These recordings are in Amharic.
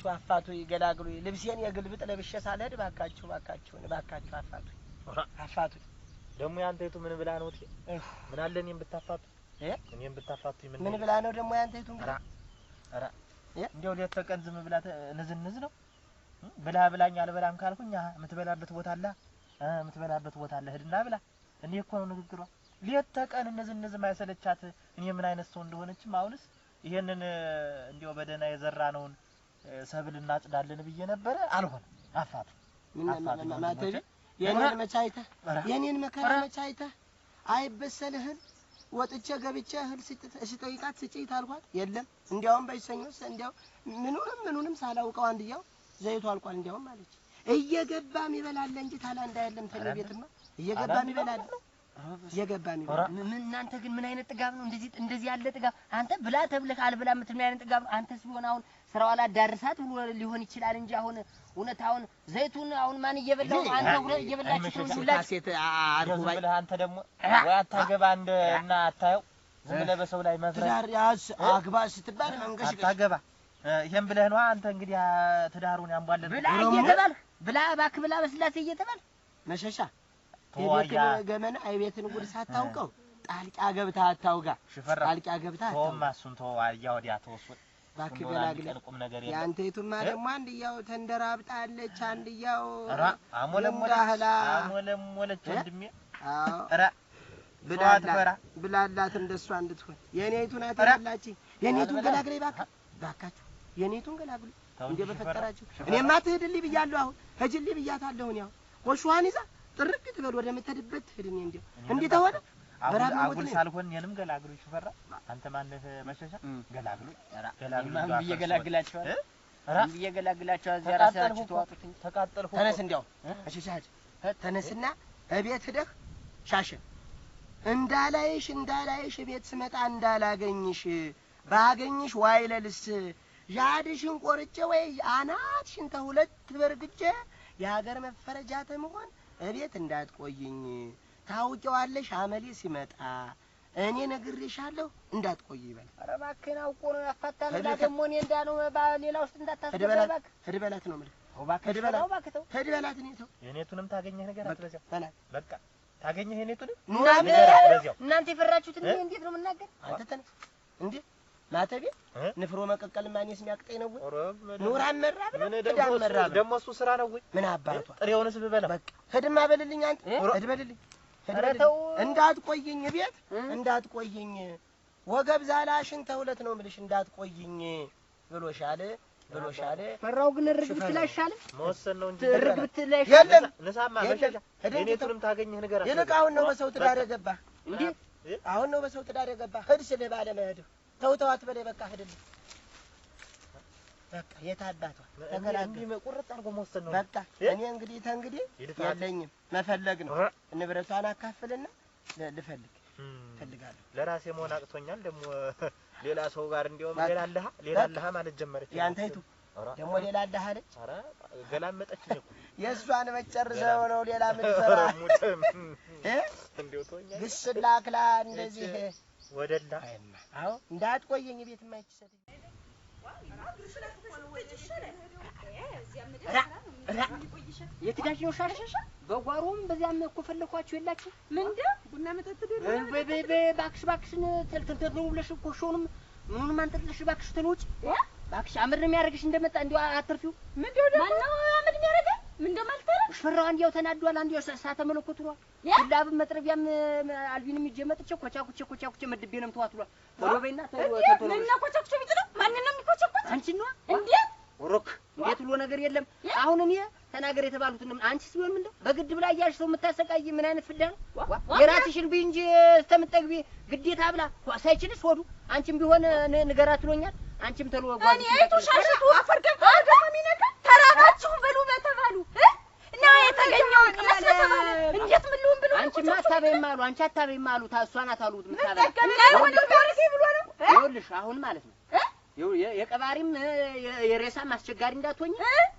አፋቱ ይገላግሉ ልብሴን የግልብጥ ለብሼ ሳልሄድ ባካችሁ አፋቱ ደሞ ያንተይቱ ምን ብላ ነው እቴ ምን አለ እኔም ብታፋቱ ምን ብላ ነው ደሞ ያንተይቱ አራ እንደው ሌት ተቀን ዝም ብላ ንዝንዝ ነው ብላኝ አልበላም ካልኩኝ የምትበላበት ቦታ አለ ሄድና ብላ እኔ እኮ ነው ንግግሯ ሌት ተቀን ንዝንዝ ማይሰለቻት እኔ ምን አይነት ሰው እንደሆነችም አሁንስ ይሄንን እንደው በደና የዘራነውን ሰብል እናጽዳለን ብዬ ነበር አልሆነ አፋቱ ማተቢ የኔን መከራ መቻይተ አይበሰልህን ወጥቼ ገብቼ እህል ስጠይቃት ስጪት አልኳት የለም እንዲያውም በይሰኞስ እንዲያው ምኑንም ሳላውቀው አንድያው ዘይቱ አልቋል እንዲያውም ማለች እየገባም ይበላል እንጂ ታላንዳ አይደለም ተለቤትማ እየገባም ይበላል ምን እናንተ ግን ምን አይነት ጥጋብ ነው እንደዚህ ያለ ጥጋብ አንተ ብላ ተብለህ አልብላ ምን አይነት ጥጋብ አንተስ ቢሆን አሁን ስራው አላዳርሳት ብሎ ሊሆን ይችላል እንጂ አሁን እውነታውን ዘይቱን አሁን ማን እየበላው አንተ እየበላችሁ ሁላችሁ አርኩ ባይ አንተ ደግሞ ወይ አታገባ እና አታየው ዝም ብለህ በሰው ላይ መፍረድ ትዳር ያስ አግባ ስትባል መንገሽ አታገባ ይሄን ብለህ ነው አንተ እንግዲህ ትዳሩን ያምባለን ብላ እየተባለ ብላ ባክ ብላ በስላሴ እየተባለ መሸሻ የቤትን ገመና አይቤትን ጉድ ሳታውቀው ጣልቃ ገብታ አታውጋ ጣልቃ ገብታ ተውማ እሱን ተው አያወዲያ ተወሱ ባክገላግለ ነገር ያንተይቱማ ደግሞ አንድያው ተንደራብጣለች አንድያው አራ አሞለሞለች ወንድሜ አራ ብላላት እንደሷ እንድትሆን የኔቱን አትላላች የኔቱን ገላግለይ ባካችሁ የኔቱን ገላግሉ እንደ በፈጠራችሁ እኔማ ትሄድልኝ ብያለሁ አሁን ሄጅልኝ ብያታለሁ ያው ወሽዋን ይዛ ጥርቅ ትበል ወደ መተድበት ሄድኝ እንዴ ተሆነ አጉል ሳልሆን የንም ገላግሉ ሽፈራ አንተ ማነህ መሸሻ ገላግሉ ማን በየገላግላቸው በየገላግላቸው እዚያ ራሳችሁ ተዋጡት ተቃጠልኩ ተነስ እንዲያው መሸሻጅ ተነስና እቤት ሄደህ ሻሸ እንዳላይሽ ቤት ስመጣ እንዳላገኝሽ ባገኝሽ ዋይለልስ ያድሽን ቆርጬ ወይ አናትሽን ተሁለት በርግጬ የሀገር መፈረጃ ተመሆን እቤት እንዳትቆይኝ ታውቂዋለሽ አመሌ ሲመጣ እኔ ነግሬሻለሁ እንዳትቆይ ይበል ኧረ እባክህን አውቆ ነው ያፋታል ደግሞ እኔ እንዳለው በሌላ ውስጥ እንዳታስገባ ሄድበላት ነው ማለት እባክህ ሄድበላት ነው ተው የኔቱንም ታገኘህ ነገር አትበዛው በቃ ታገኘህ የኔቱንም እናንተ የፈራችሁት እንዴት ነው የምናገር አንተ ተነስ እንዴ ማተቤ ንፍሮ መቀቀል ማንስ የሚያቅጠኝ ነው ኑር አመራ ብለ ደሞ እሱ ስራ ነው ወይ ምን አባቷ ጥሬውንስ ብበላ በቃ ሄድማ በልልኝ አንተ ሄድበልልኝ እንዳትቆይኝ ቤት እንዳትቆይኝ ወገብ ዛላሽን ተሁለት ነው ምልሽ እንዳትቆይኝ ብሎሻል ፈራው ግን ርግብት ላይሻል መወሰን ነው እንጂ ርግብት ላይሻል ንሳማ መሸሻ የኔቱንም ታገኘህ ነገር አትበዛው ይልቃውን ነው በሰው ትዳር የገባ እንዴ አሁን ነው በሰው ትዳር የገባ ሄድ ስለ ባለ መሄድ ተውተዋት በላይ በቃ ሄድልኝ በቃ የታባቷ ተከላንዲ መቁረጥ አርጎ መወሰን ነው በቃ እኔ እንግዲህ ተንግዲህ ያለኝም መፈለግ ነው ንብረቷን አካፍልና ፈልጋለሁ ለራሴ መሆን አቅቶኛል ደግሞ ሌላ ሰው ጋር እንዲያውም ሌላ አለህ ማለት ጀመረች ያንተይቱ ደግሞ ሌላ አለህ አይደል ኧረ ገላመጠችኝ እኮ የሷን መጨረሻው ነው ሌላ ምን ሰራ እንዴው ተወኛ ግስላክላ እንደዚህ ወደላ አዎ እንዳትቆየኝ ቤት ማይችሰት የትጋሽ ነው ሻሸሻ በጓሮም በዚያም እኮ ፈለኳችሁ የላችሁ ምንደ ቡና መጠጥ ደረ ባክሽን ተልተልተሉ ብለሽ እኮ ሾንም ምኑን አንጠልጥልሽ ባክሽ ተልውጭ ባክሽ አምር የሚያረግሽ እንደመጣ እንዲው አትርፊው ምንደው ማን ነው አምር የሚያረጋ ምንደው ማልተረ ሽፈራው አንዲያው ተናዷል አንዲያው ሳተ መለኮት ነው ሁላብ መጥረቢያም አልቢንም ይጀመጥቼ ኮቻኩቼ መድቤ ነው ተዋትሏል ተሮበይና ተሮበ እና ኮቻኩቼ ቢጥለው ማን ነው የሚኮቻኩት አንቺ ነው እንዴት ወሮክ እንዴት ብሎ ነገር የለም አሁን እኔ ተናገር የተባሉትን አንቺ ሲሆን ምንድነው በግድ ብላ ያያሽ ሰው የምታሰቃይ ምን አይነት ፍዳ ነው የራስሽን ቢንጂ ተምጠግቢ ግዴታ ብላ ሳይችልስ ወዱ አንቺም ቢሆን ንገራት ብሎኛል አንቺም ተልወጓ እኔ ሻሽቱ አፈርገባ ደማሚነካ ተራባችሁ ብሉ በተባሉ እና የተገኘው ቅመስ ተባለ እንዴት ምሉን ብሎ አንቺማ አታበይም አሉ አንቺ አታበይም አሉ ታሷናት አሉት ምታበይ ወንዱ ዶርሲ ብሎ ነው ይኸውልሽ አሁን ማለት ነው የቀባሪም የሬሳም አስቸጋሪ እንዳትሆኝ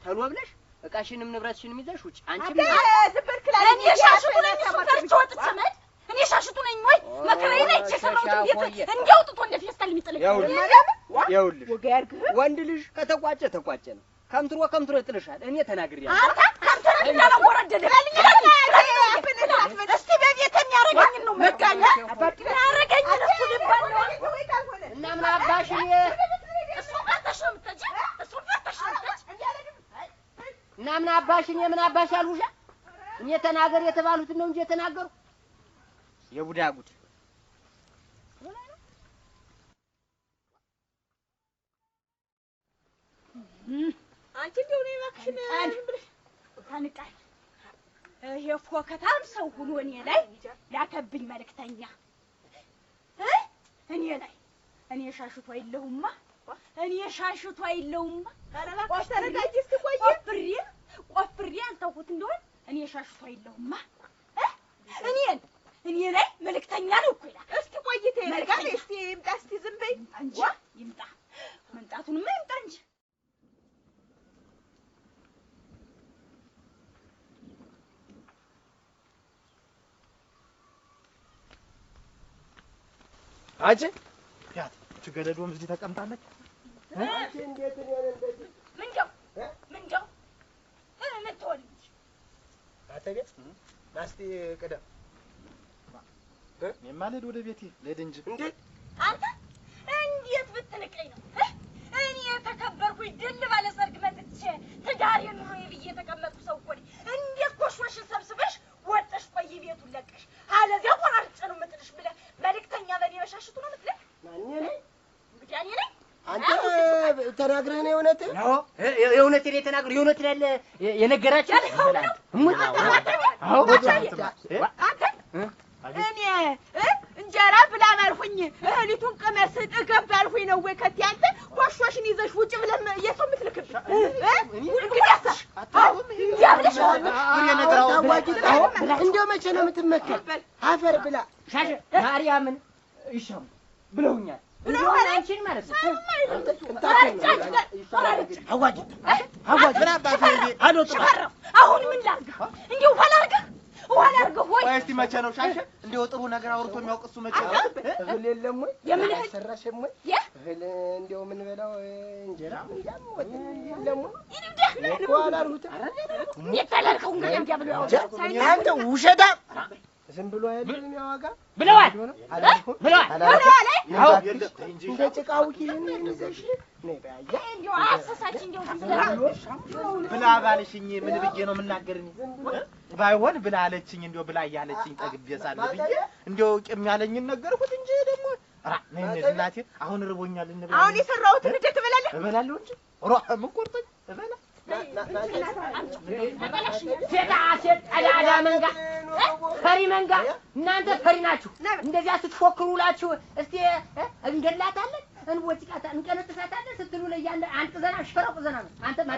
ተሎ ብለሽ እቃሽንም ንብረትሽንም ይዘሽ ውጭ አንቺም ዝብርክላ እኔ ሻሽቱ ነኝ ሱፐርች ወጥቼ መድ እኔ ሻሽቱ ነኝ ወይ መከራዬ ላይ ተሰማው እንዴት እንዲያውጥቶ እንደ ፌስታል የሚጥልኝ ይኸውልሽ ወንድ ልጅ ከተቋጨ ነው ከምትሮ ይጥልሻል። እኔ ተናግሬያለሁ። አንተ ከምትሮ እንዳለው ወረደደ እስቲ በቤት የሚያረጋኝ ነው መጋኛ ያረጋኝ እሱ ልባል ነው እና ምን አባሽ እሱ ፈተሽ ነው የምትሄጂ እሱ ፈተሽ ነው የምትሄጂ እና ምን አባሽ አልሁሻ እኔ ተናገር የተባሉትን ነው እንጂ የተናገሩ የቡዳ ጉድ አንቺ እንደው ነው እባክሽን ታንቃይ ይሄ ፎከታም ሰው ሁሉ እኔ ላይ ያከብኝ መልእክተኛ እኔ ላይ እኔ ሻሽቶ አይለውማ ቆፍሬ አልተውኩት እንደሆነ እኔ ሻሽቶ አይለውማ እኔ ላይ መልእክተኛ ነው እኮ ይላል። እስቲ ቆይቴ መልካም እስቲ ይምጣ እስቲ ዝም በይ እንጂ ይምጣ መምጣቱንማ ይምጣ እንጂ አጂ ያት ትገለዶም እዚህ ተቀምጣለች። አንቺ እንዴት ነው እንደዚህ ምንጀው ምን ትሆንልሽ? አተቤት ናስቲ ቀደም የማልሄድ ወደ ቤቴ ልሄድ እንጂ እንዴት አንተ እንዴት ብትንቀኝ ነው? እኔ የተከበርኩኝ ድል ባለ ሰርግ መጥቼ ትዳሬ ኑሮዬ ብዬ የተቀመጥኩ ሰው እኮ ነኝ። እንዴት ኮሽሽን ሰብስበሽ ወጥሽ ቆይ ቤቱን ለቀሽ አለዚያ ቆራርጬ ነው የምጥልሽ ብለህ መልእክተኛ በኔ በሻሽቱ ነው የምትለኝ? ማን ነኝ? እንግዲህ እኔ ነኝ። አንተ ተናግረህ ነው የእውነትህን? አዎ የእውነቴን የተናገሩ የእውነቴን ያለ የነገራችሁ አንተ እኔ እንጀራ ብላ ማልሁኝ እህሊቱን ቅመስ እገብ አልሁኝ ነው ወይ ከቲ አንተ ኮሽሽን ይዘሽ ውጭ ብለህ የሰው የምትልክብኝ እንግዲህ አታሽ ያብለሽ እንደው መቼ ነው የምትመከር? አፈር ብላ ሻሽ ማርያምን ይሻም ብለውኛል። ብለውኛል አንቺን ማለት ነው። አሁን ምን ላድርግ? እንዲሁ ባላርገህ ወይ እስቲ መቼ ነው ሻሽ እንደው ጥሩ ነገር አውርቶ የሚያውቅ እሱ መቼ ነው? እህል የለም ወይ? የምን እህል ሰራሽም ወይ? እህል እንደው ምን በላው እንጀራ ምንዳም ወጥ የለም ወይ? እኮ አላልሁትም። የተላልከው እንግዲህ ብሎ ያው አንተ ውሸዳ ዝም ብሎ አይደለም የሚያዋጋ ብለዋል አዎ እንደ ጭቃው ይሄን ይዘሽ ነይ ባያ እንደው አሰሳች እንደው ብላ ባልሽኝ ምን ብዬ ነው የምናገርኝ? ባይሆን ብላ አለችኝ እንደው ብላ እያለችኝ ጠግቤ ሳለ ብዬ እንደው ቂም ያለኝን ነገርኩት እንጂ ደግሞ ነይ እናቴ አሁን ርቦኛል እንብላ። አሁን የሰራሁትን እንዴት ትበላለህ? እበላለሁ እንጂ ምን ቆርጠኝ እበላ ሴት አዳዳ መንጋ ፈሪ መንጋ እናንተ ፈሪ ናችሁ። እንደዚያ ስትፎክሩላችሁ እስቲ እንገላታለን እንወጭቃታለን እንቀነጥሳታለን ስትሉ ለያለ አንተ ዘና ሽፈራው ዘና አንተ